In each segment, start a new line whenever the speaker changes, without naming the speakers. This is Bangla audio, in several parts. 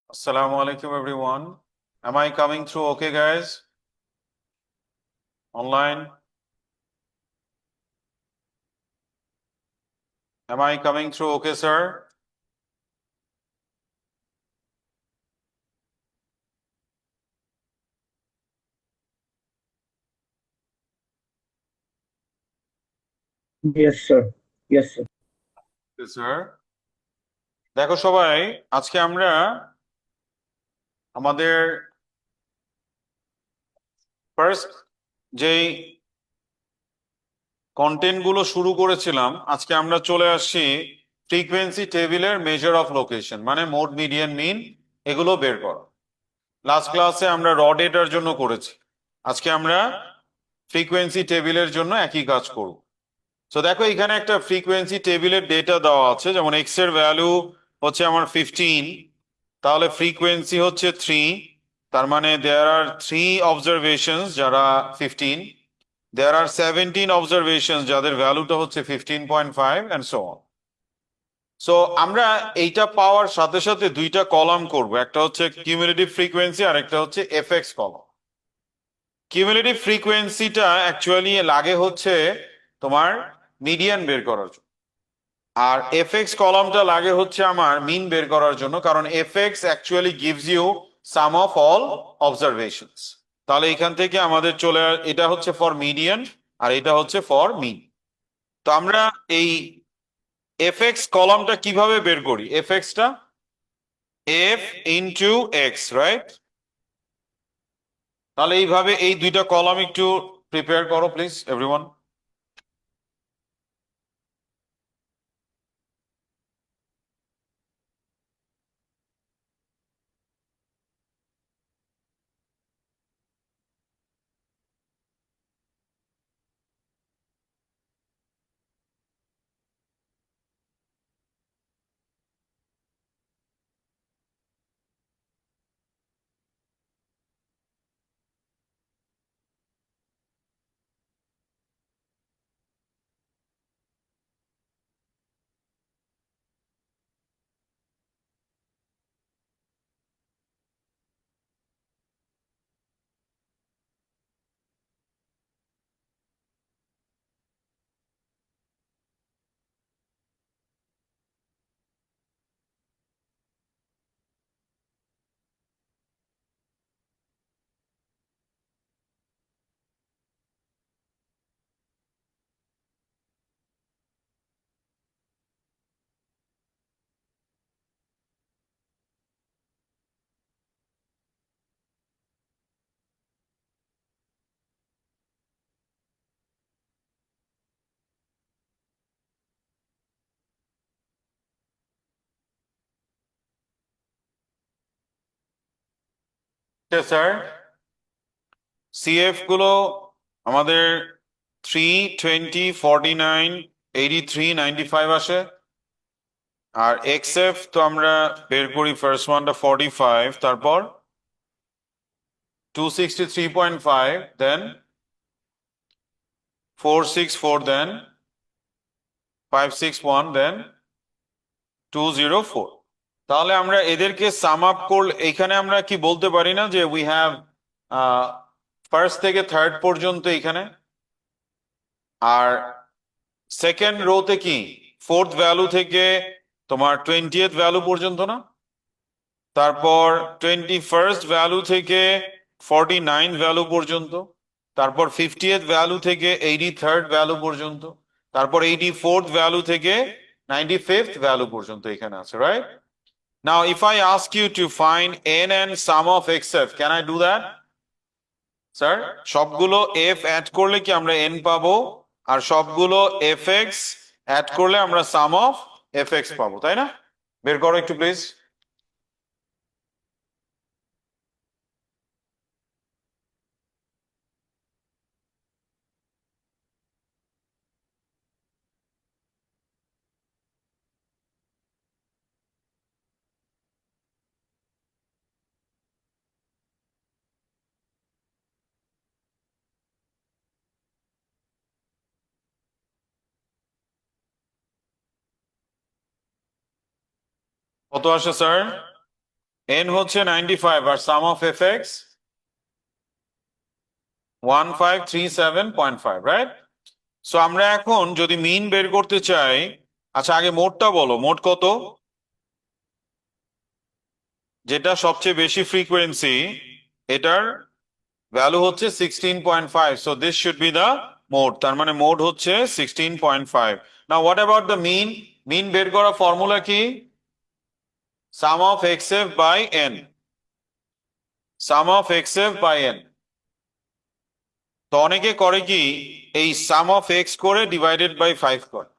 Assalamu alaikum everyone. Am I coming through okay guys? Online? Am I coming through okay sir?
Yes, sir. Yes, sir.
Yes sir. দেখো সবাই, আজকে আমরা আমাদের ফার্স্ট যেই কন্টেন্ট গুলো শুরু করেছিলাম, আজকে আমরা চলে আসছি ফ্রিকোয়েন্সি টেবিলের মেজার অফ লোকেশন, মানে মোড মিডিয়ান মিন এগুলো বের করা। লাস্ট ক্লাসে আমরা র ডেটার জন্য করেছি, আজকে আমরা ফ্রিকোয়েন্সি টেবিলের জন্য একই কাজ করব। সো দেখো, এখানে একটা ফ্রিকোয়েন্সি টেবিলের ডেটা দেওয়া আছে, যেমন এক্স এর ভ্যালু হচ্ছে আমার 15, তাহলে ফ্রিকোয়েন্সি হচ্ছে 3। তার মানে দেয়ার আর 3 অবজারভেশনস যারা 15, দেয়ার আর 17 অবজারভেশনস যাদের ভ্যালুটা হচ্ছে 15.5 অ্যান্ড সো অন। সো আমরা এইটা পাওয়ার সাথে সাথে দুইটা কলাম করব, একটা হচ্ছে কিউমুলেটিভ ফ্রিকোয়েন্সি আর একটা হচ্ছে এফএক্স কলাম। কিউমুলেটিভ ফ্রিকোয়েন্সিটা অ্যাকচুয়ালি লাগে হচ্ছে তোমার মিডিয়ান বের করার জন্য, আর এফএক্স কলামটা লাগে হচ্ছে আমার মিন বের করার জন্য, কারণ FX actually gives you sum of all observations. তাহলে এখান থেকে আমাদের এটা হচ্ছে ফর মিডিয়ান আর এটা হচ্ছে ফর মিন। তো আমরা এই এফএক্স কলামটা কিভাবে বের করি? এফএক্সটা এফ ইনটু এক্স, রাইট? তাহলে এইভাবে এই দুইটা কলাম একটু প্রিপেয়ার করো প্লিজ এভরিওয়ান। স্যার, সিএফ গুলো আমাদের 3, 20, 49, 83, 95 আসে। আর এক্সএফ তো আমরা বের করি, ফার্স্ট ওয়ানটা 45, তারপর 263.5, দেন 464, দেন 561, দেন 204। তাহলে আমরা এদেরকে সাম আপ করলে এখানে আমরা কি বলতে পারি না যে উই হ্যাভ ফার্স্ট থেকে থার্ড পর্যন্ত এখানে, আর সেকেন্ড রোতে কি ফোর্থ ভ্যালু থেকে তোমার 20th ভ্যালু পর্যন্ত না? তারপর 21st ভ্যালু থেকে 49 ভ্যালু পর্যন্ত, তারপর 50th ভ্যালু থেকে 83rd ভ্যালু পর্যন্ত, তারপর 84th ভ্যালু থেকে 95th ভ্যালু পর্যন্ত এখানে আছে, right? Now if I ask you to find N and sum of XF, can I do that sir? সবগুলো এফ অ্যাড করলে কি আমরা এন পাবো, আর সবগুলো এফ এক্স অ্যাড করলে আমরা সাম অফ এফ এক্স পাবো, তাই না? বের করো একটু প্লিজ। কত আসে স্যার? n হচ্ছে 95 আর সাম অফ fx 1537.5, রাইট? সো আমরা এখন যদি মিন বের করতে চাই, আচ্ছা আগে মোডটা বলো, মোড কত? যেটা সবচেয়ে বেশি ফ্রিকোয়েন্সি এটার ভ্যালু হচ্ছে 16.5, so this should be the mode, তার মানে মোড হচ্ছে 16.5। Now what about the mean? Mean বের করার ফর্মুলা কি? Sum of xf by n, sum of xf by n। তো অনেকে করে কি, এই সাম অফ x করে ডিভাইডেড বাই 5 করে।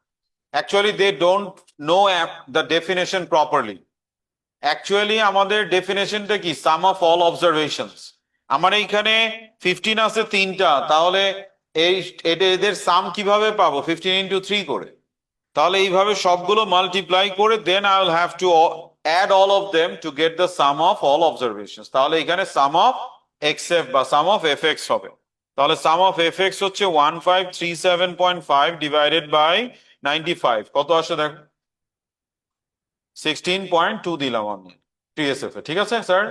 Actually they don't know the definition properly. Actually আমাদের ডেফিনেশনটা কি? Sum of all observations. আমার এইখানে 15 আছে তিনটা, তাহলে এই এদের সাম কিভাবে পাবো? 15 × 3 করে। তাহলে এইভাবে সবগুলো মাল্টিপ্লাই করে then I will have to add all of them to get the sum of all observations. তাহলে এখানে সাম অফ xf বা সাম অফ fx হবে। তাহলে সাম অফ fx হচ্ছে 1537.5 ডিভাইডেড বাই 95, কত আসে দেখো? 16.2 দিলাম আমি TSF এ, ঠিক আছে স্যার?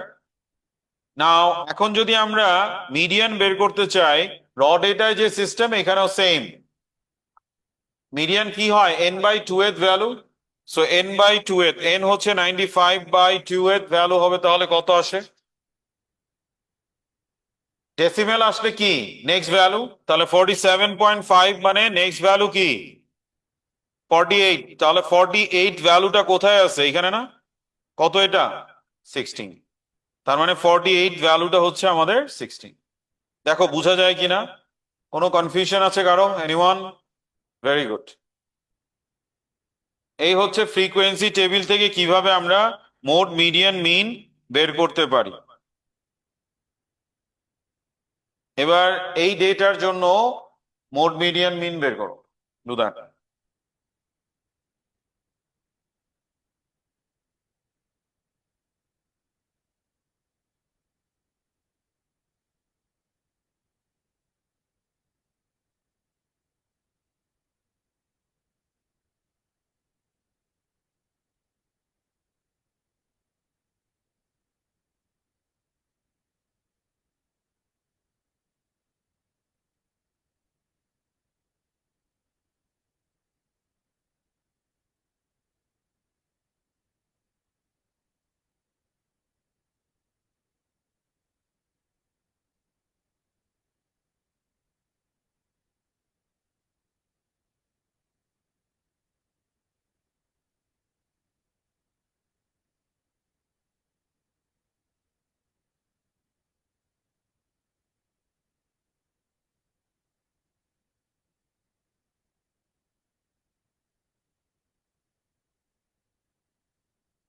নাও এখন যদি আমরা মিডিয়ান বের করতে চাই, র ডেটায় যে সিস্টেম এখানেও সেম। মিডিয়ান কি হয়? n/2 এর ভ্যালু। সো n/2 এর n হচ্ছে 95/2 এর ভ্যালু হবে, তাহলে কত আসে? ডেসিমেল আসলে কি নেক্সট ভ্যালু? তাহলে 47.5 মানে নেক্সট ভ্যালু কি? 48। তাহলে 48 ভ্যালুটা কোথায় আছে? এখানে না? কত এটা? 16। তার মানে 48 ভ্যালুটা হচ্ছে আমাদের 16। দেখো বোঝা যায় কিনা? কোনো কনফিউশন আছে কারো? এনিওয়ান? Very good. এই হচ্ছে ফ্রিকোয়েন্সি টেবিল থেকে কিভাবে আমরা মোড, মিডিয়ান, মিন বের করতে পারি। এবার এই ডেটার জন্য মোড, মিডিয়ান, মিন বের করো। Do that.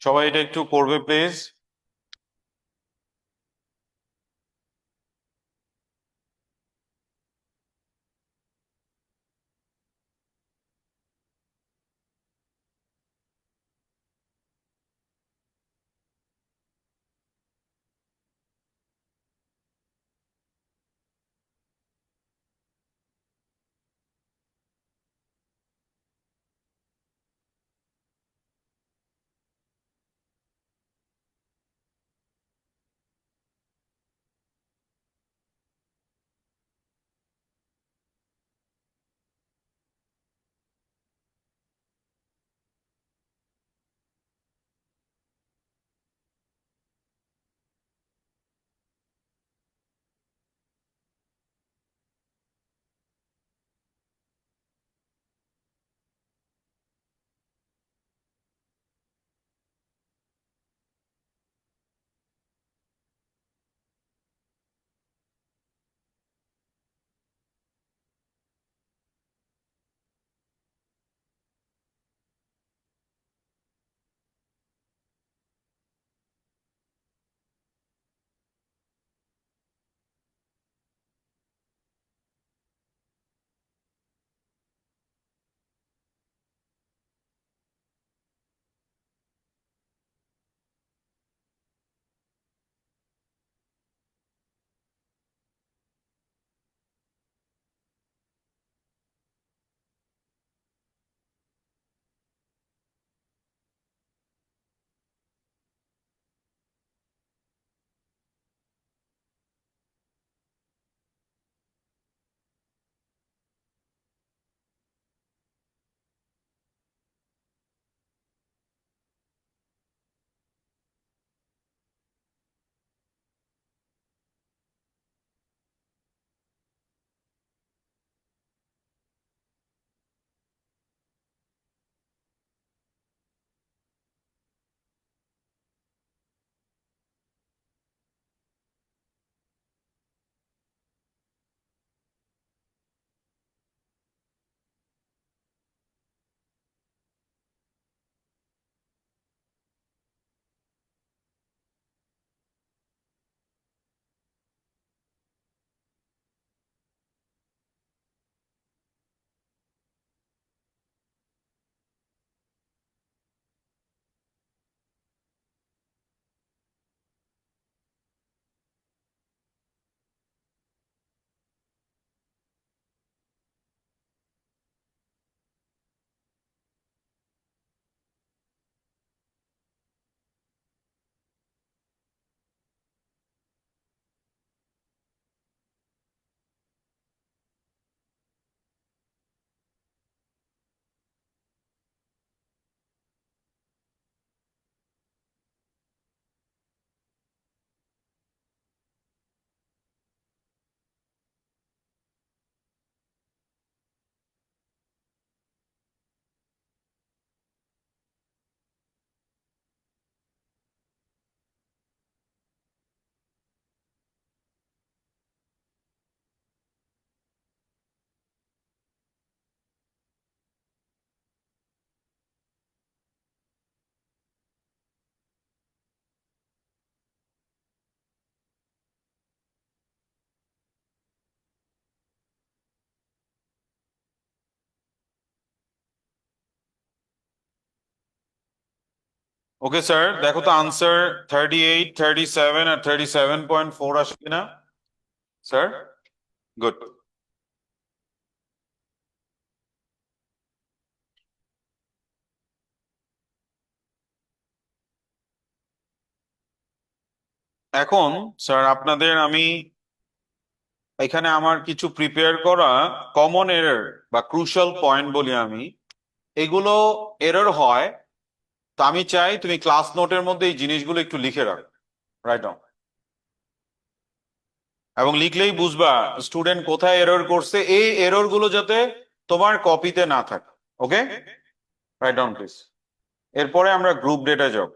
সবাই এটা একটু করবে প্লিজ। ওকে স্যার, দেখো তো আনসার 38, 37 আর 37.4 আসে কিনা স্যার। গুড। এখন স্যার আপনাদের আমি এখানে আমার কিছু প্রিপেয়ার করা কমন এরর বা ক্রুশাল পয়েন্ট বলি আমি, এগুলো এরর হয়। তো আমি চাই তুমি ক্লাস নোটের মধ্যে এই জিনিসগুলো একটু লিখে রাখো, রাইট ডাউন। এবং লিখলেই বুঝবা স্টুডেন্ট কোথায় এরর করছে, এই এরর গুলো যাতে তোমার কপিতে না থাকে। ওকে, রাইট ডাউন প্লিজ। এরপরে আমরা গ্রুপ ডেটা যাব।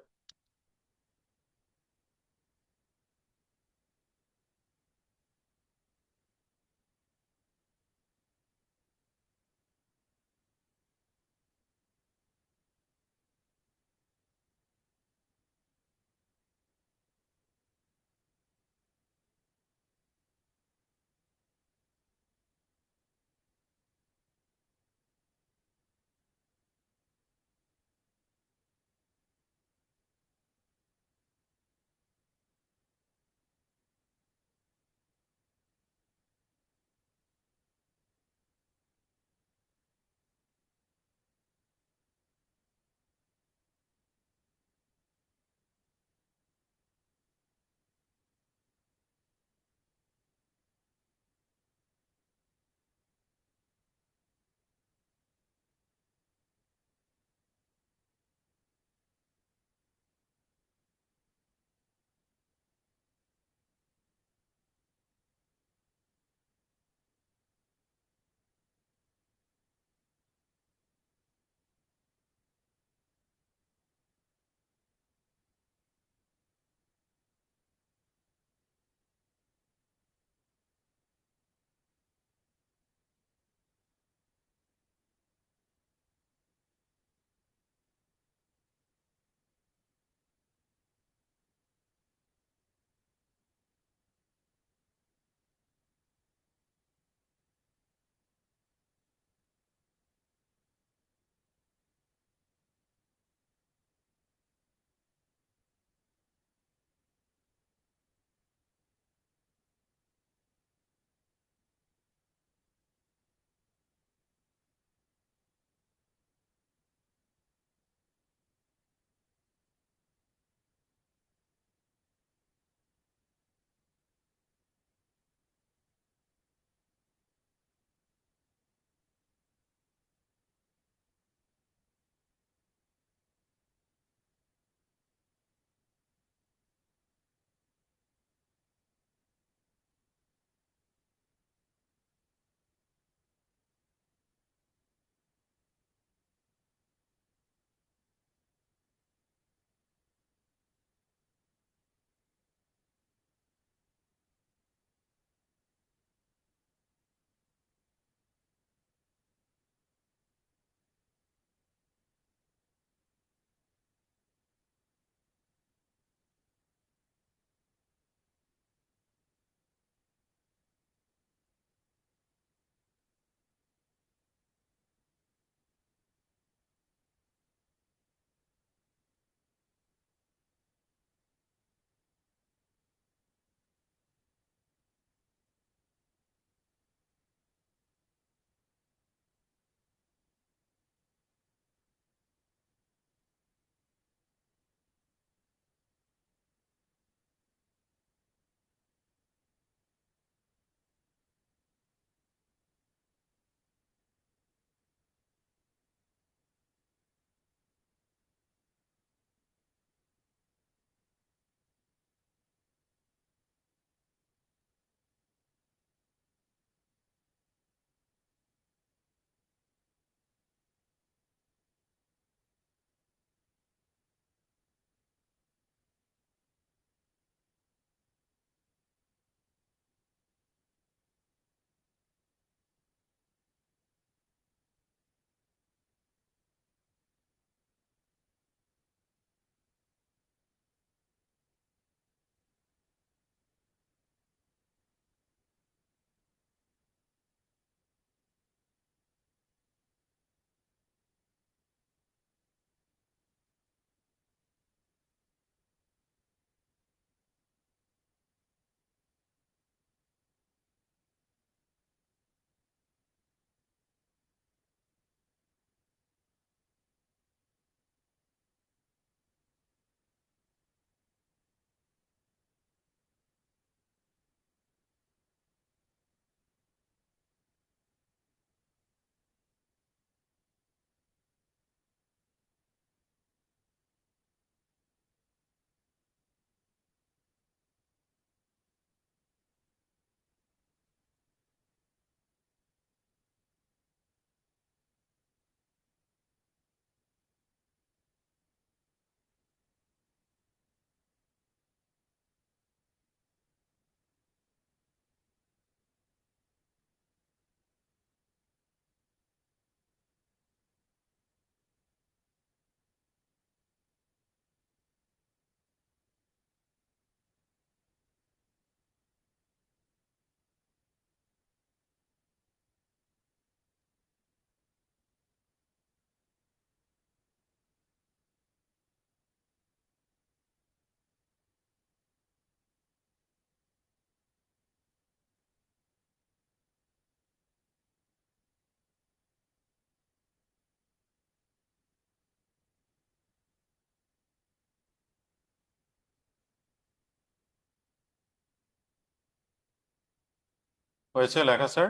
হয়েছে লেখা স্যার?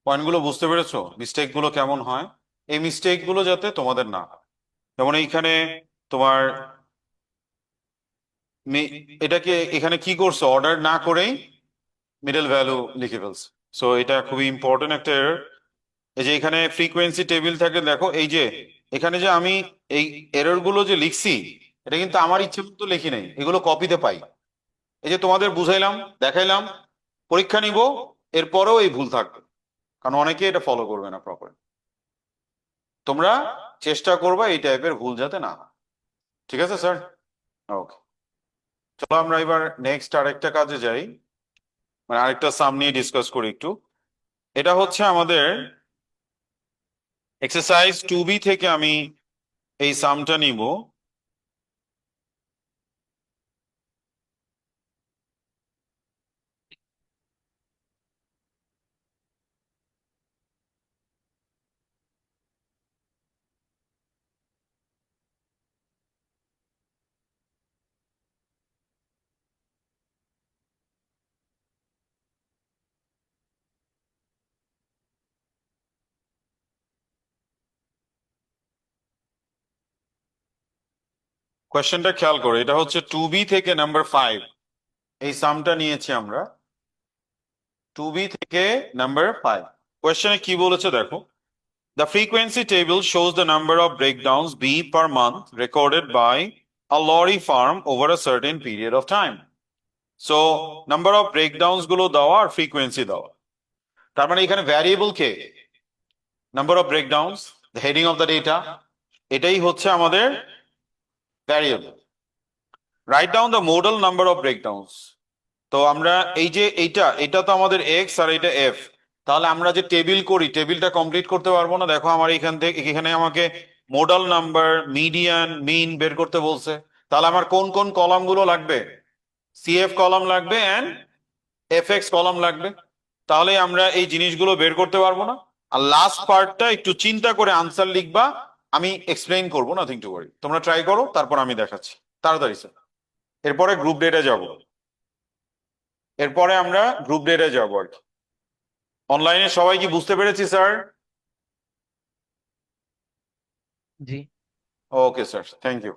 পয়েন্টগুলো বুঝতে পেরেছো, মিস্টেক গুলো কেমন হয়? এই মিস্টেক গুলো যাতে তোমাদের না হয়। যেমন এইখানে তোমার এটাকে এখানে কি করছো, অর্ডার না করেই মিডল ভ্যালু লিখে ফেলছে। সো এটা খুবই ইম্পর্টেন্ট একটা এরর। এই যে এখানে ফ্রিকোয়েন্সি টেবিল থাকে, দেখো এই যে এখানে যে আমি এই এরর গুলো যে লিখছি, এটা কিন্তু আমার ইচ্ছে মতো লিখি নাই, এগুলো কপিতে পাই। এই যে তোমাদের বুঝাইলাম, দেখাইলাম, পরীক্ষা নিব, এরপরেও এই ভুল থাকবে, কারণ অনেকে এটা ফলো করবে না প্রপার। তোমরা চেষ্টা করবা এই টাইপের ভুল যাতে না হয়। ঠিক আছে স্যার? ওকে, চলো আমরা এবার নেক্সট আরেকটা কাজে যাই, মানে আরেকটা সাম নিয়ে ডিসকাস করি একটু। এটা হচ্ছে আমাদের এক্সারসাইজ 2B থেকে আমি এই সামটা নিব। কোয়েশ্চেনটা খেয়াল করো, এটা হচ্ছে 2B থেকে নাম্বার 5, এই সামটা নিয়েছি আমরা 2B থেকে নাম্বার 5। কোয়েশ্চেনে কি বলেছে দেখো, the frequency table shows the number of breakdowns B per month recorded by a lorry farm over a certain period of time. So number of breakdowns গুলো দেওয়া আর ফ্রিকোয়েন্সি দেওয়া, তার মানে এখানে ভ্যারিয়েবল কে? Number of breakdowns, the heading of the data, এটাই হচ্ছে আমাদের variable. Write down the modal number of breakdowns. তো আমরা এই যে এইটা, এটা তো আমাদের এক্স আর এটা এফ, তাহলে আমরা যে টেবিল করি, টেবিলটা কমপ্লিট করতে পারবো না। দেখো আমার এখান থেকে এখানে আমাকে মোডাল নাম্বার, মিডিয়ান, মিন বের করতে বলছে। তাহলে আমার কোন কোন কলাম গুলো লাগবে? সিএফ কলাম লাগবে এন্ড এফ এক্স কলাম লাগবে। তাহলে আমরা এই জিনিসগুলো বের করতে পারবো না। আর লাস্ট পার্টটা একটু চিন্তা করে আনসার লিখবা, আমি এক্সপ্লেইন করবো, নাথিং টু ওয়ারি। তোমরা ট্রাই করো, তারপর আমি দেখাচ্ছি তাড়াতাড়ি স্যার। এরপরে গ্রুপ ডেটে যাব, এরপরে আমরা গ্রুপ ডেটে যাবো আর কি। অনলাইনে সবাই কি বুঝতে পেরেছি স্যার?
জি।
Okay sir, thank you.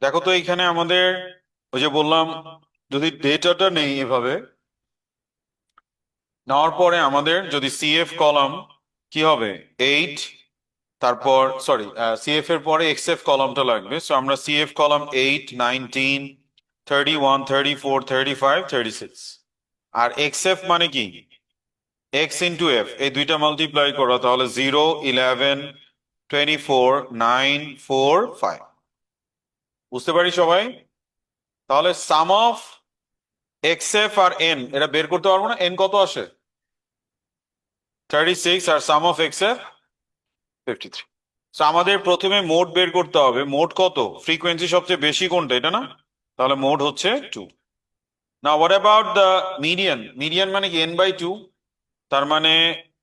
দেখো তো এখানে আমাদের ওই যে বললাম যদি ডেটাটা নেই এভাবে নেওয়ার পরে আমাদের যদি সিএফ কলাম কি হবে 8, তারপর সরি সিএফ এর পরে এক্সএফ কলামটা লাগবে, সো আমরা সিএফ কলাম 8, 19, 31, 34, 35, 36, আর এক্সএফ মানে কি এক্স ইন্টু এফ, এই দুইটা মাল্টিপ্লাই করা, তাহলে 0, 11, 24, 9, 4, 5। বুঝতে পারি সবাই? তাহলে সাম অফ এক্সএফ আর এন এটা বের করতে পারবো না, এন কত আসে 36 আর সাম অফ এক্সএফ 53। তো আমাদের প্রথমে মোড বের করতে হবে, মোড কত, ফ্রিকোয়েন্সি সবচেয়ে বেশি কোনটা, এটা না? তাহলে মোড হচ্ছে 2। না what about the median, median মানে কি n/2, তার মানে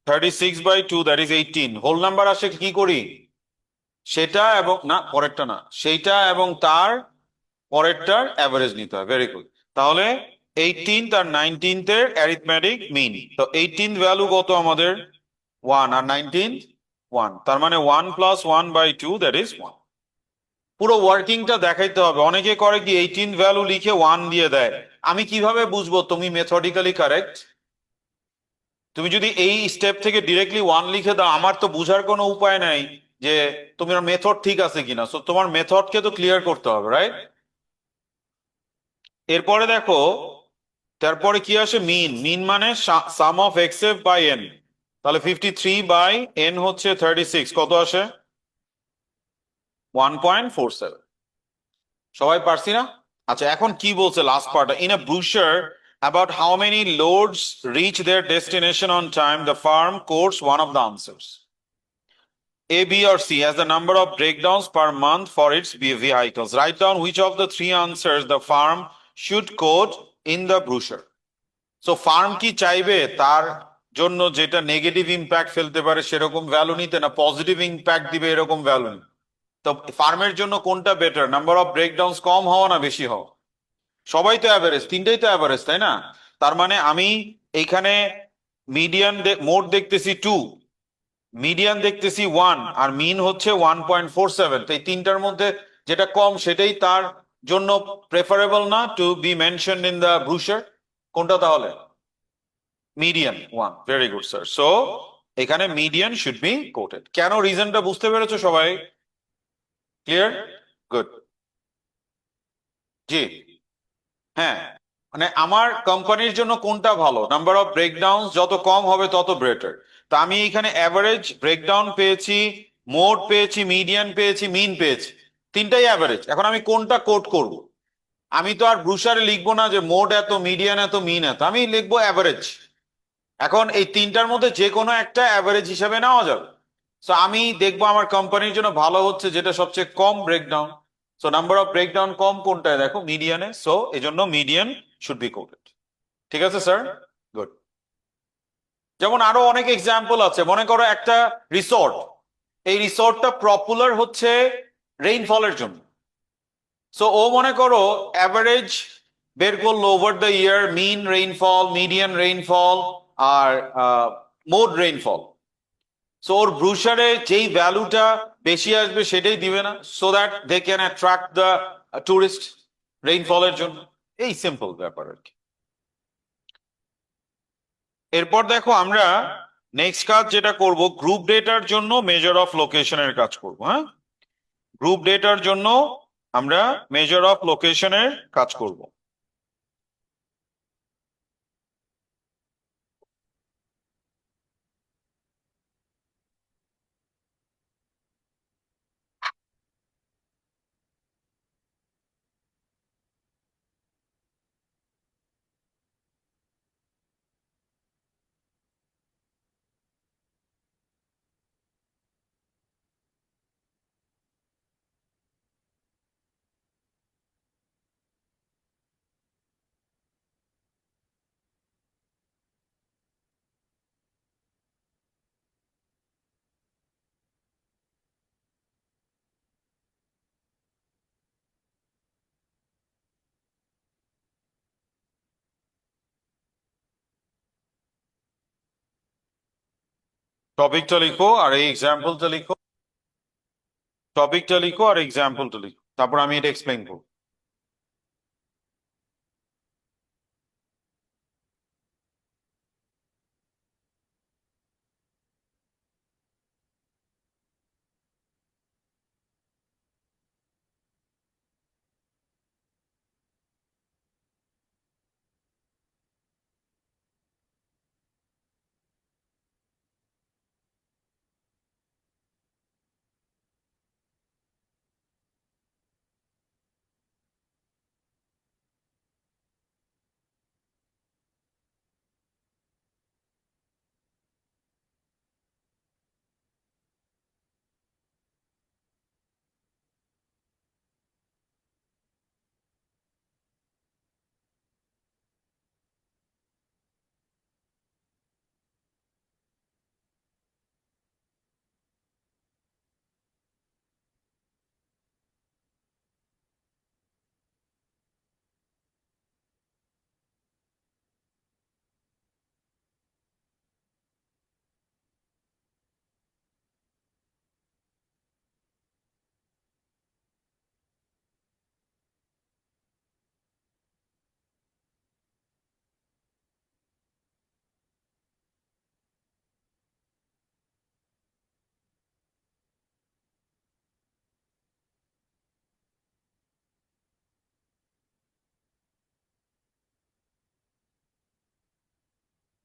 36/2 দ্যাট ইজ 18, হোল নাম্বার আসে কি করি সেটা এবং না পরেরটা না সেইটা এবং তার পরেরটার অ্যাভারেজ নিতে হয়, ভেরি গুড। তাহলে 18 আর 19 এর অ্যারিথমেটিক মিন, তো 18 ভ্যালু কত আমাদের 1 আর 19 1, তার মানে 1 + 1/2 দ্যাট ইজ 1। পুরো ওয়ার্কিংটা দেখাইতে হবে। অনেকে করে কি 18 ভ্যালু লিখে 1 দিয়ে দেয়, আমি কিভাবে বুঝবো তুমি মেথডিক্যালি কারেক্ট? তুমি যদি এই স্টেপ থেকে ডিরেক্টলি 1 লিখে দাও, আমার তো বুঝার কোনো উপায় নাই যে তোমার মেথড ঠিক আছে কিনা, সো তোমার মেথডকে তো ক্লিয়ার করতে হবে, রাইট? এরপরে দেখো তারপরে কি আসে মিন, মিন মানে সাম অফ এক্সএফ বাই এন, তাহলে 53/n হচ্ছে 36, কত আসে 1.47। সবাই পারছি না? আচ্ছা এখন কি বলছে last part, in a brochure about how many loads reach their destination on time, the firm quotes one of the answers, A, B, or C as the number of breakdowns per month for its vehicles. Write down which of the three answers the firm should quote in the brochure. So farm কি চাইবে তার জন্য যেটা নেগেটিভ ইম্প্যাক্ট ফেলতে পারে সেরকম ভ্যালু নিতে, না পজিটিভ ইম্প্যাক্ট দিবে এরকম ভ্যালু? তো ফার্মের জন্য কোনটা বেটার, নাম্বার অফ ব্রেকডাউনস কম হওয়া না বেশি হওয়া? সবাই তো অ্যাভারেজ, তিনটেই তো অ্যাভারেজ, তাই না? তার মানে আমি এইখানে মিডিয়ান মোড দেখতেছি 2, মিডিয়ান দেখতেছি 1, আর মিন হচ্ছে 1.47, তো এই তিনটার মধ্যে যেটা কম সেটাই তার জন্য প্রেফারেবল না to be mentioned in the brochure? কোনটা তাহলে? Median 1, very good sir. So এখানে মিডিয়ান শুড বি কোটেড। কেন, রিজনটা বুঝতে পেরেছো সবাই? ক্লিয়ার? গুড। জি হ্যাঁ, মানে আমার কোম্পানির জন্য কোনটা ভালো, নাম্বার অফ ব্রেকডাউন যত কম হবে তত বেটার। তা আমি এখানে অ্যাভারেজ ব্রেকডাউন পেয়েছি, মোড পেয়েছি, মিডিয়ান পেয়েছি, মিন পেয়েছি, তিনটাই অ্যাভারেজ। এখন আমি কোনটা কোট করব? আমি তো আর ব্রুশারে লিখবো না যে মোড এত, মিডিয়ান এত, মিন এত, আমি লিখবো অ্যাভারেজ। এখন এই তিনটার মধ্যে যে কোনো একটা অ্যাভারেজ হিসাবে নেওয়া যাবে। সো আমি দেখবো আমার কোম্পানির জন্য ভালো হচ্ছে যেটা সবচেয়ে কম breakdown, so number of breakdown কম কোনটায়, দেখো মিডিয়ানে, সো এই জন্য মিডিয়ান শুড বি কোটেড। ঠিক আছে স্যার? গুড। যেমন আরো অনেক এক্সাম্পল আছে, মনে করো একটা রিসোর্ট, এই রিসোর্টটা পপুলার হচ্ছে রেইনফলের জন্য, সো ও মনে করো অ্যাভারেজ বের করলো over the year, mean rainfall, median rainfall, আর মোড রেইনফল। সো ওর ব্রুশারে যেই ভ্যালুটা বেশি আসবে সেটাই দিবে না, so that they can attract the tourist রেইনফলের জন্য। এই সিম্পল ব্যাপার আর কি। এরপর দেখো আমরা নেক্সট কাজ যেটা করব, গ্রুপ ডেটার জন্য মেজার অফ লোকেশনের কাজ করব। হ্যাঁ, গ্রুপ ডেটার জন্য আমরা মেজার অফ লোকেশনের কাজ করব। টপিকটা লিখো আর এই এক্সাম্পলটা লিখো, টপিকটা লিখো আর এক্সাম্পলটা লিখো। তারপর আমি এটা এক্সপ্লেইন করব।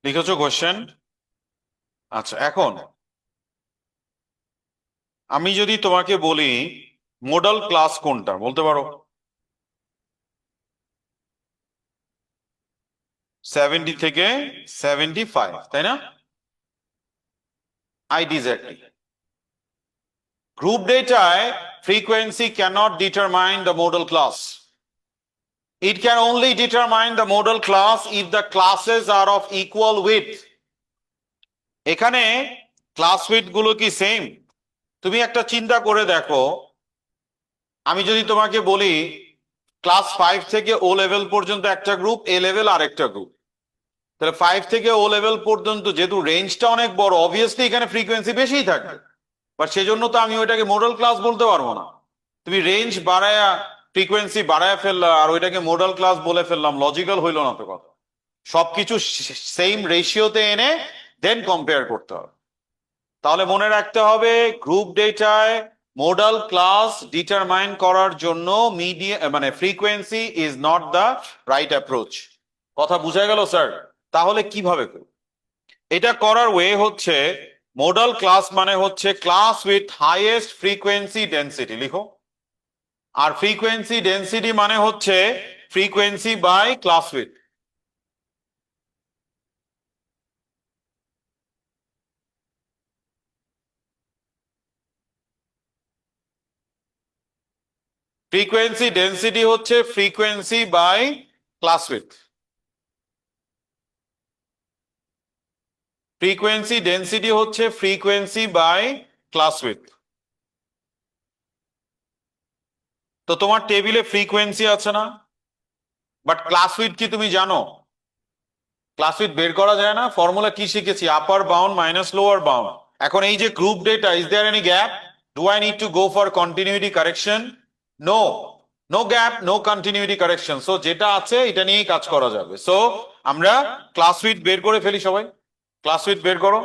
লিখেছো কোশ্চেন? আচ্ছা, এখন আমি যদি তোমাকে বলি মডেল ক্লাস কোনটা বলতে পারো? 70 থেকে 75, তাই না? Exactly. Group dataয় frequency cannot determine the model class. It can only determine the model class if the classes are of equal width. এখানে ক্লাস উইথ গুলো কি সেম? তুমি একটা চিন্তা করে দেখো, আমি যদি তোমাকে বলি ক্লাস 5 থেকে ও লেভেল পর্যন্ত একটা গ্রুপ, এ লেভেল আরেকটা গ্রুপ, তাহলে 5 থেকে ও লেভেল পর্যন্ত যেহেতু রেঞ্জটা অনেক বড়, অবভিয়াসলি এখানে ফ্রিকোয়েন্সি বেশিই থাকবে, বাট সেজন্য তো আমি ওইটাকে মডেল ক্লাস বলতে পারবো না। তুমি রেঞ্জ বাড়ায়া ফ্রিকোয়েন্সি বাড়ায়া ফেললা আর ওইটাকে মডেল ক্লাস বলে ফেললাম, লজিক্যাল হইলো না তো কথা। সবকিছু সেম রেশিওতে এনে দেন কম্পেয়ার করতে হবে। তাহলে মনে রাখতে হবে গ্রুপ ডেটায় মডেল ক্লাস ডিটারমাইন করার জন্য মানে frequency is not the right approach. কথা বুঝা গেল স্যার? তাহলে কিভাবে করব? এটা করার ওয়ে হচ্ছে, মডেল ক্লাস মানে হচ্ছে class with highest frequency density, লিখো। আর ফ্রিকোয়েন্সি ডেন্সিটি মানে হচ্ছে frequency by class with. Frequency density হচ্ছে frequency by class with. Frequency density হচ্ছে ফ্রিকোয়েন্সি বাই ক্লাস উইথ। তো তোমার টেবিলে ফ্রিকোয়েন্সি আছে না, বাট ক্লাস উইথ কি তুমি জানো? ক্লাস উইথ বের করা যায় না? ফর্মুলা কি শিখেছি? Upper bound minus lower bound. এখন এই যে group data, is there any gap? Do I need to go for continuity correction? No, no gap, no continuity correction. So যেটা আছে এটা নিয়েই কাজ করা যাবে। সো আমরা ক্লাস উইথ বের করে ফেলি সবাই। ক্লাস উইথ বের করো।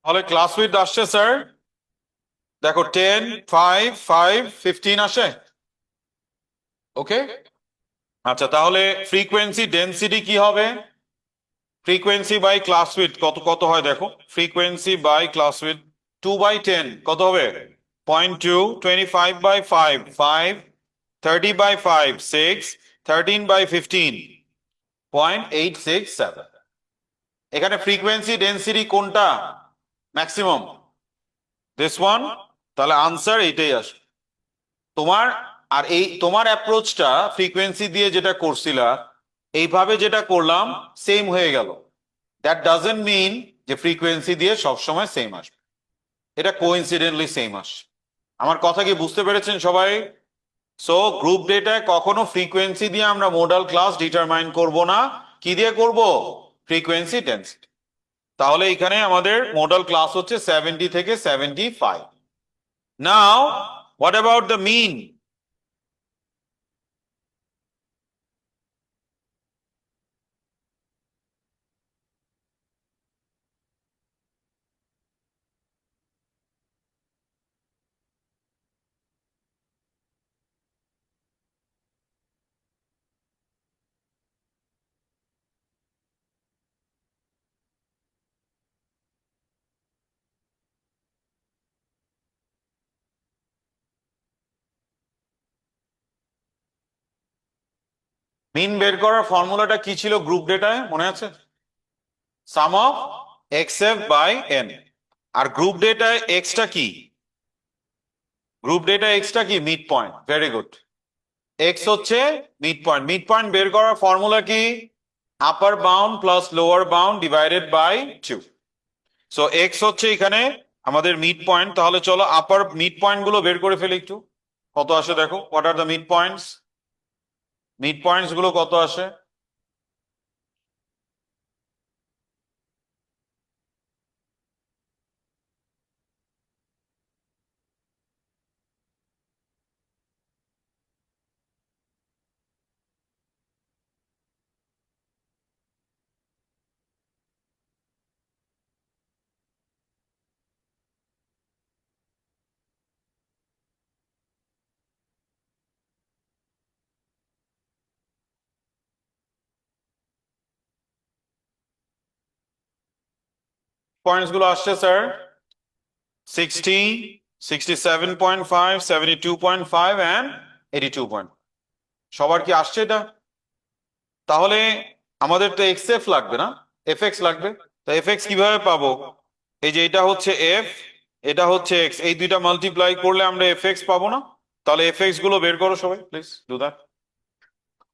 তাহলে ক্লাস উইথ আসছে স্যার, দেখো 10, 5, 5, 15 আসে। ওকে, আচ্ছা তাহলে ফ্রিকোয়েন্সি ডেন্সিটি কি হবে? ফ্রিকোয়েন্সি বাই ক্লাস উইথ কত কত হয় দেখো। ফ্রিকোয়েন্সি বাই ক্লাস উইথ 2/10 কত হবে? 0.2, 25/5 5, 30/5 6, 13/15 0.867। এখানে ফ্রিকোয়েন্সি ডেন্সিটি কোনটা ম্যাক্সিমাম? This one. তাহলে আনসার এইটাই আসে। তোমার আর এই তোমার অ্যাপ্রোচটা ফ্রিকোয়েন্সি দিয়ে যেটা করছিলা এইভাবে যেটা করলাম সেম হয়ে গেল, দ্যাট ডাজন্ট মিন যে ফ্রিকোয়েন্সি দিয়ে সবসময় সেম আসবে, এটা কোইন্সিডেন্টলি সেম আসে। আমার কথা কি বুঝতে পেরেছেন সবাই? সো গ্রুপ ডেটায় কখনো ফ্রিকোয়েন্সি দিয়ে আমরা মোডাল ক্লাস ডিটারমাইন করব না, কি দিয়ে করব? Frequency density. তাহলে এখানে আমাদের মোডাল ক্লাস হচ্ছে 70 থেকে 75। Now what about the mean? Mean বের করার ফর্মুলাটা কি ছিল গ্রুপ ডেটায়, মনে আছে? Sum of x f by n. আর গ্রুপ ডেটায় এক্সটা কি? গ্রুপ ডেটায় এক্সটা কি? Mid point. Very good. X হচ্ছে মিড পয়েন্ট। মিড পয়েন্ট বের করার ফর্মুলা কি? Upper bound plus lower bound divided by 2। So x হচ্ছে এখানে আমাদের মিড পয়েন্ট। তাহলে চলো আপার মিড পয়েন্ট গুলো বের করে ফেলি একটু। কত আসে দেখো, what are the mid points? Mid points গুলো কত আসে? পয়েন্টস গুলো আসছে স্যার 60, 67.5, 72.5 and 82 পয়েন্ট। সবার কি আসছে এটা? তাহলে আমাদের তো এক্স এফ লাগবে না, এফ এক্স লাগবে। তো এফ এক্স কিভাবে পাবো? এই যে এটা হচ্ছে এফ, এটা হচ্ছে এক্স, এই দুইটা মাল্টিপ্লাই করলে আমরা এফ এক্স পাবো না? তাহলে এফ এক্স গুলো বের করো সবাই, please do that.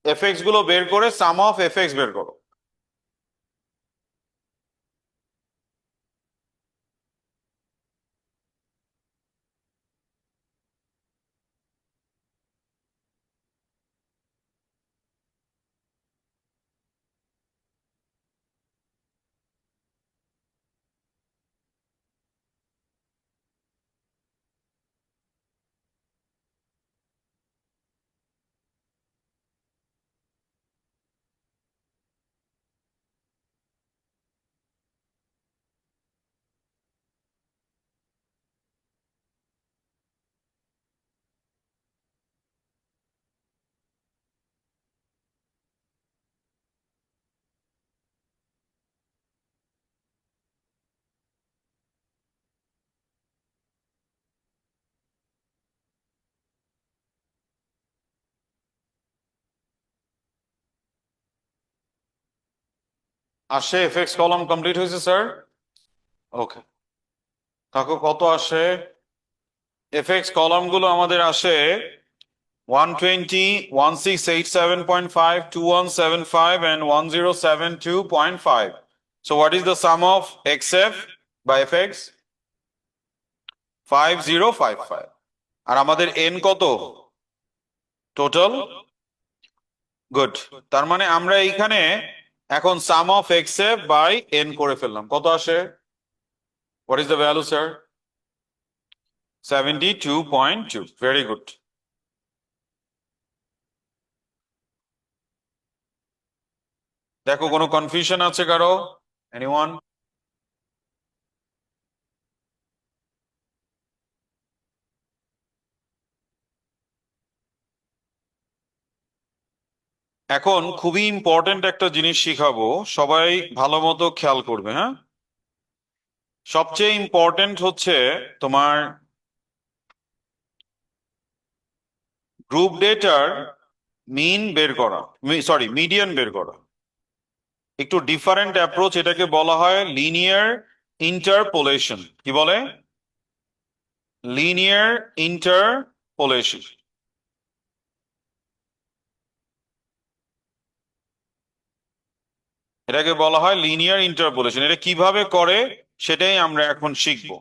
F x গুলো বের করে সাম অফ এফ এক্স বের করো। আসে এফ এক্স কলাম কমপ্লিট হয়েছে স্যার? ওকে, দেখো কত আসে। এফ এক্স কলাম গুলো আমাদের আসে 120, 1687.5, 2175 and 1072.5. So what is the sum of xf by fx? 5055. আর আমাদের n কত টোটাল? গুড। তার মানে আমরা এইখানে এখন সাম অফ xf বাই n করে ফেললাম। কত আসে? What is the value sir? 72.2। Very good. দেখো কোনো কনফিউশন আছে কারো? এনিওয়ান? এখন খুবই ইম্পর্টেন্ট একটা জিনিস শিখাবো, সবাই ভালো মতো খেয়াল করবে, হ্যাঁ? সবচেয়ে ইম্পর্টেন্ট হচ্ছে তোমার গ্রুপ ডেটার মিন বের করা, সরি মিডিয়ান বের করা। একটু ডিফারেন্ট অ্যাপ্রোচ, এটাকে বলা হয় লিনিয়ার ইন্টারপোলেশন। কি বলে? Linear interpolation. এটাকে বলা হয় লিনিয়ার ইন্টারপোলেশন। এটা কিভাবে করে সেটাই আমরা এখন শিখবো।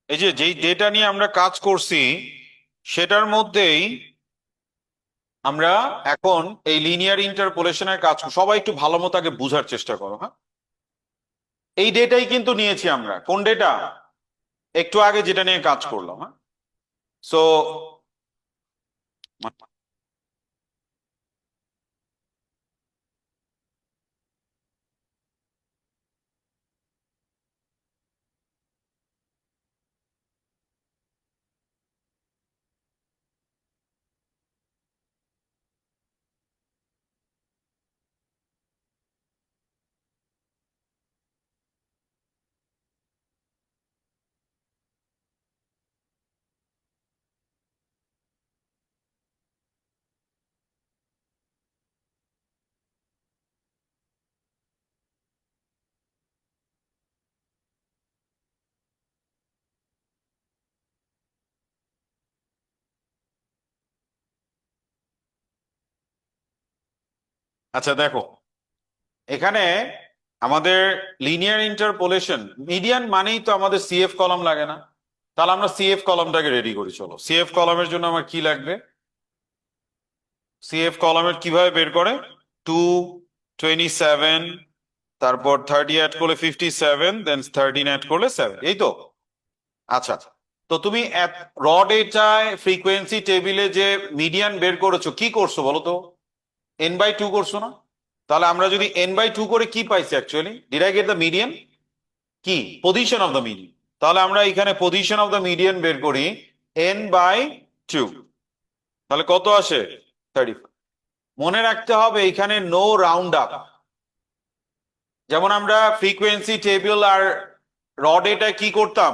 এই যে যেই ডেটা নিয়ে আমরা কাজ করছি সেটার মধ্যেই আমরা এখন এই লিনিয়ার ইন্টারপোলেশনের কাজ সবাই একটু ভালো মতো আগে বোঝার চেষ্টা করো, হ্যাঁ। এই ডেটাই কিন্তু নিয়েছি আমরা, কোন ডেটা? একটু আগে যেটা নিয়ে কাজ করলাম, হ্যাঁ। সো আচ্ছা দেখো, এখানে আমাদের লিনিয়ার ইন্টারপোলেশন, মিডিয়ান মানেই তো আমাদের সিএফ কলাম লাগে না? তাহলে আমরা সিএফ কলামটাকে রেডি করি। চলো, সিএফ কলামের জন্য আমার কি লাগবে? সিএফ কলামের কিভাবে বের করে? 227, তারপর 30 অ্যাড করলে 57, দেন 13 অ্যাড করলে 7, এই তো। আচ্ছা, তো তুমি র ডেটায় ফ্রিকোয়েন্সি টেবিলে যে মিডিয়ান বের করেছো, কি করছো বলো তো? n/2 করছো না? তাহলে আমরা যদি n/2 করে কি পাইছি actually? Did I get the median? কি পজিশন অফ দ্য মিডিয়ান? তাহলে আমরা এখানে পজিশন অফ দ্য মিডিয়ান বের করি n/2, তাহলে কত আসে? 35। মনে রাখতে হবে এখানে নো রাউন্ড আপ। যেমন আমরা ফ্রিকোয়েন্সি টেবিল আর র ডেটায় কি করতাম,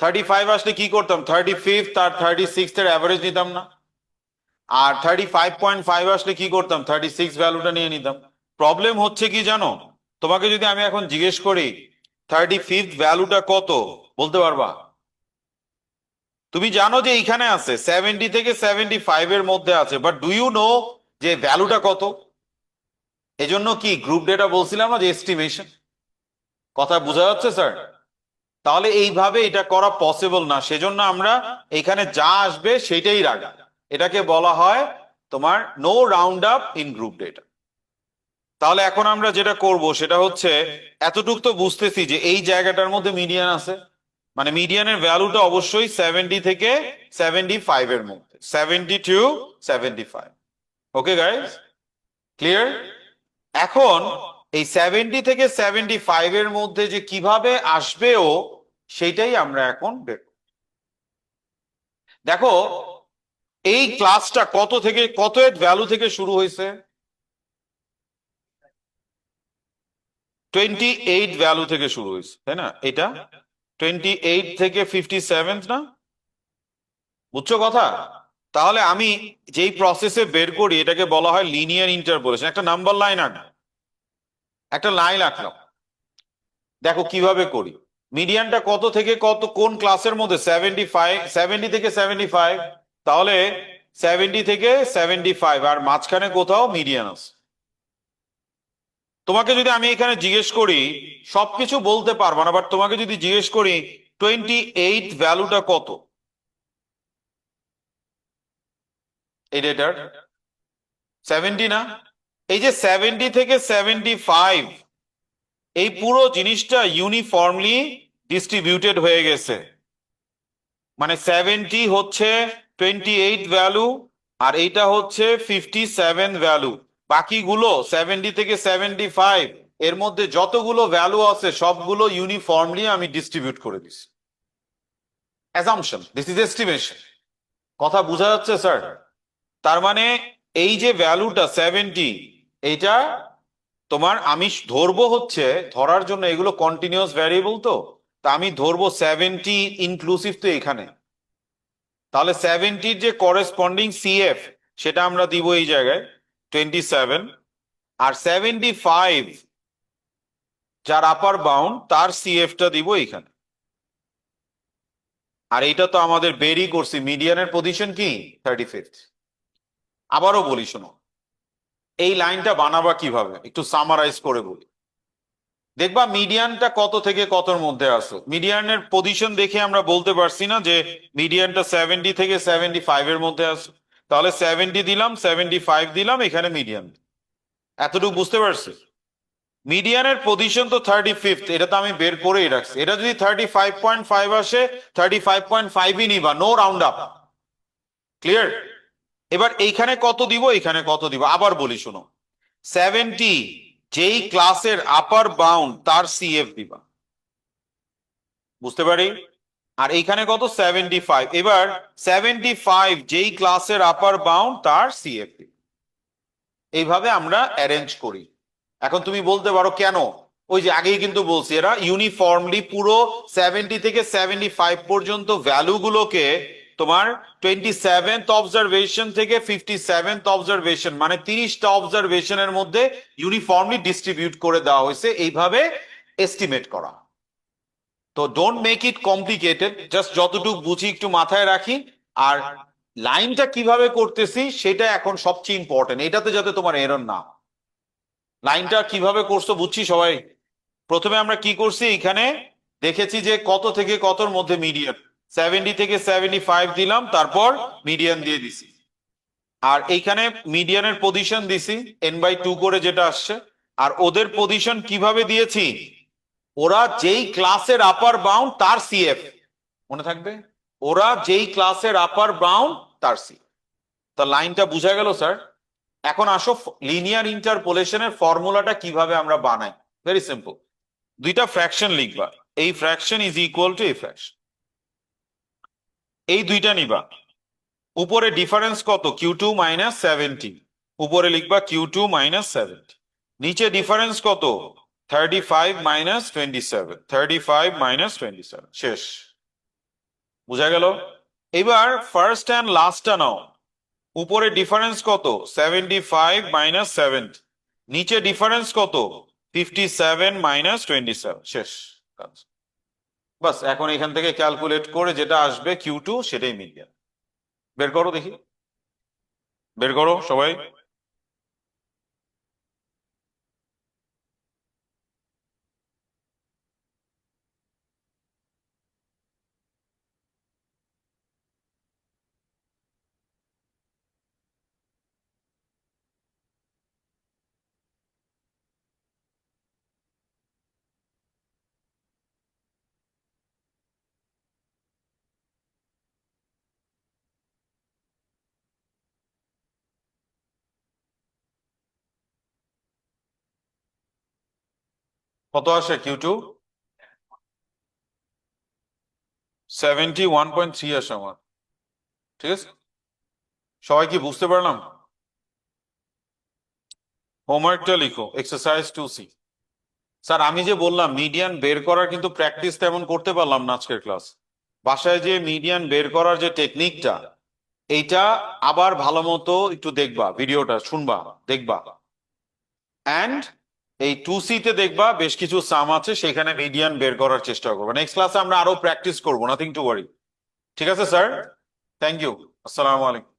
35 আসলে কি করতাম, 35 আর 36 এর অ্যাভারেজ নিতাম না? আর 35.5 আসলে কি করতাম, 36 ভ্যালুটা নিয়ে নিতাম। প্রবলেম হচ্ছে কি জানো, তোমাকে যদি আমি এখন জিজ্ঞেস করি 35 ভ্যালুটা কত, বলতে পারবা? তুমি জানো যে এইখানে আছে 70 থেকে 75 এর মধ্যে আছে, বাট ডু ইউ নো যে ভ্যালুটা কত? এজন্য কি গ্রুপ ডেটা বলছিলাম না যে এস্টিমেশন। কথা বোঝা যাচ্ছে স্যার? তাহলে এইভাবে এটা করা পসিবল না, সেজন্য আমরা এখানে যা আসবে সেটাই রাখা। এটাকে বলা হয় তোমার no round up in group data. তাহলে এখন আমরা যেটা করব সেটা হচ্ছে, এতটুক তো বুঝতেছি যে এই জায়গাটার মধ্যে মিডিয়ান আছে, মানে মিডিয়ানের ভ্যালুটা অবশ্যই 70 থেকে 75 এর মধ্যে, 70 to 75। Okay guys, clear? এখন এই 70 থেকে 75 এর মধ্যে যে কিভাবে আসবেও সেইটাই আমরা এখন বের করব। দেখো, এই ক্লাসটা কত থেকে কত এর ভ্যালু থেকে শুরু হয়েছে? 28 ভ্যালু থেকে শুরু হয়েছে, তাই না? এটা 28 থেকে 57 না? বুঝছো কথা? তাহলে আমি যেই প্রসেসে বের করি এটাকে বলা হয় লিনিয়ার ইন্টারপোলেশন। একটা নাম্বার লাইন আঁকলাম, একটা লাইন আঁকলাম। দেখো কিভাবে করি। মিডিয়ানটা কত থেকে কত, কোন ক্লাসের মধ্যে? 75, 70 থেকে 75। তাহলে 70 থেকে 75 আর মাঝখানে কোথাও মিডিয়ান আছে। তোমাকে যদি আমি এখানে জিজ্ঞেস করি, সবকিছু বলতে পারবা না, বাট তোমাকে যদি জিজ্ঞেস করি 28 ভ্যালুটা কত এই ডেটার? 70 না? এই যে 70 থেকে 75, এই পুরো জিনিসটা ইউনিফর্মলি ডিস্ট্রিবিউটেড হয়ে গেছে। মানে 70 হচ্ছে 28 ভ্যালু, আর এইটা হচ্ছে 57 ভ্যালু। বাকিগুলো 70 থেকে 75 এর মধ্যে যতগুলো ভ্যালু আছে সবগুলো ইউনিফর্মলি আমি ডিস্ট্রিবিউট করে দিছি। Assumption, this is estimation. কথা বোঝা যাচ্ছে স্যার? তার মানে এই যে ভ্যালুটা 70, এইটা তোমার আমি ধরবো হচ্ছে, ধরার জন্য এগুলো কন্টিনিউয়াস ভ্যারিয়েবল তো, তা আমি ধরবো 70 ইনক্লুসিভ তো এখানে, তাহলে 70-র যে করেসপন্ডিং সিএফ সেটা আমরা দিব এই জায়গায় 27, আর 75 যার আপার বাউন্ড তার সিএফটা দিব এইখানে। আর এইটা তো আমাদের বেরই করছি, মিডিয়ানের পজিশন কি 35। আবারও বলি শোনো, এই লাইনটা বানাবা কিভাবে একটু সামারাইজ করে বলি। দেখবা মিডিয়ানটা কত থেকে কতর মধ্যে আছে, মিডিয়ানের পজিশন দেখে আমরা বলতে পারছি না যে মিডিয়ানটা 70 থেকে 75 এর মধ্যে আছে, তাহলে 70 দিলাম 75 দিলাম এখানে মিডিয়ান। এতটুকু বুঝতে পারছি? মিডিয়ানের পজিশন তো 35, এটা তো আমি বের করেই রাখছি। এটা যদি 35.5 আসে 35.5ই নিবা, নো রাউন্ড আপ। ক্লিয়ার? এবার এইখানে কত দিব, এখানে কত দিব আবার বলি শোনো। 70 যেই ক্লাসের আপার বাউন্ড তার সিএফ দিবা, বুঝতে পারি? আর এইখানে কত 75, এবার 75 যেই ক্লাসের আপার বাউন্ড তার সিএফ দিবা। এইভাবে আমরা অ্যারেঞ্জ করি। এখন তুমি বলতে পারো কেন, ওই যে আগেই কিন্তু বলছি এরা ইউনিফর্মলি পুরো 70 থেকে 75 পর্যন্ত ভ্যালুগুলোকে তোমার 27th অবজারভেশন থেকে 57th অবজারভেশন মানে 30টা অবজারভেশনের মধ্যে ইউনিফর্মলি ডিস্ট্রিবিউট করে দেওয়া হয়েছে, এইভাবে এস্টিমেট করা। তো don't make it complicated, just যতটুকু বুঝি একটু মাথায় রাখি। আর লাইনটা কিভাবে করতেছি সেটা এখন সবচেয়ে ইম্পর্টেন্ট, এটাতে যাতে তোমার এরর না হয়। লাইনটা কিভাবে করছো বুঝছি সবাই? প্রথমে আমরা কি করছি, এখানে দেখেছি যে কত থেকে কতর মধ্যে মিডিয়ান, 70 থেকে 75 দিলাম, তারপর মিডিয়ান দিয়ে দিছি। আর এইখানে মিডিয়ানের পজিশন দিছি n/2 করে যেটা আসছে। আর ওদের পজিশন কিভাবে দিয়েছি, ওরা যেই ক্লাসের আপার বাউন্ড তার সিএফ, মনে থাকবে, ওরা যেই ক্লাসের আপার বাউন্ড তার সিএফ। তা লাইনটা বুঝা গেল স্যার? এখন আসো লিনিয়ার ইন্টারপোলেশনের ফর্মুলাটা কিভাবে আমরা বানাই। ভেরি সিম্পল, দুইটা ফ্র্যাকশন লিখবা, এই ফ্র্যাকশন ইজ ইকুয়াল টু এই ফ্র্যাকশন, এই দুইটা নিবা। উপরে ডিফারেন্স কত, Q2 মাইনাস 70, উপরে লিখবা Q2 মাইনাস 70। নিচে ডিফারেন্স কত, 35 মাইনাস 27, 35 মাইনাস 27, শেষ। বুঝা গেল? এবার ফার্স্ট অ্যান্ড লাস্টটা নাও। উপরে ডিফারেন্স কত, 75 মাইনাস 70, নিচে ডিফারেন্স কত, 57 মাইনাস 27, শেষ কাজ। বাস, এখন এখান থেকে ক্যালকুলেট করে যেটা আসবে Q2 সেটাই মিডিয়ান। বের করো দেখি, বের করো সবাই। কত আসে Q2? 71.3 আসে আমার। ঠিক আছে, সবাই কি বুঝতে পারলাম? হোমওয়ার্কটা লিখো, এক্সারসাইজ 2C। স্যার আমি যে বললাম মিডিয়ান বের করার কিন্তু প্র্যাকটিস তেমন করতে পারলাম না আজকের ক্লাস। বাসায় যে মিডিয়ান বের করার যে টেকনিকটা, এইটা আবার ভালো মতো একটু দেখবা, ভিডিওটা শুনবা, দেখবা। অ্যান্ড এই 2C তে দেখবা বেশ কিছু সাম আছে, সেখানে মিডিয়ান বের করার চেষ্টা করবো। নেক্সট ক্লাসে আমরা আরো প্র্যাকটিস করবো, নাথিং টু ওয়ারি। ঠিক আছে স্যার, থ্যাংক ইউ, আসসালামু আলাইকুম।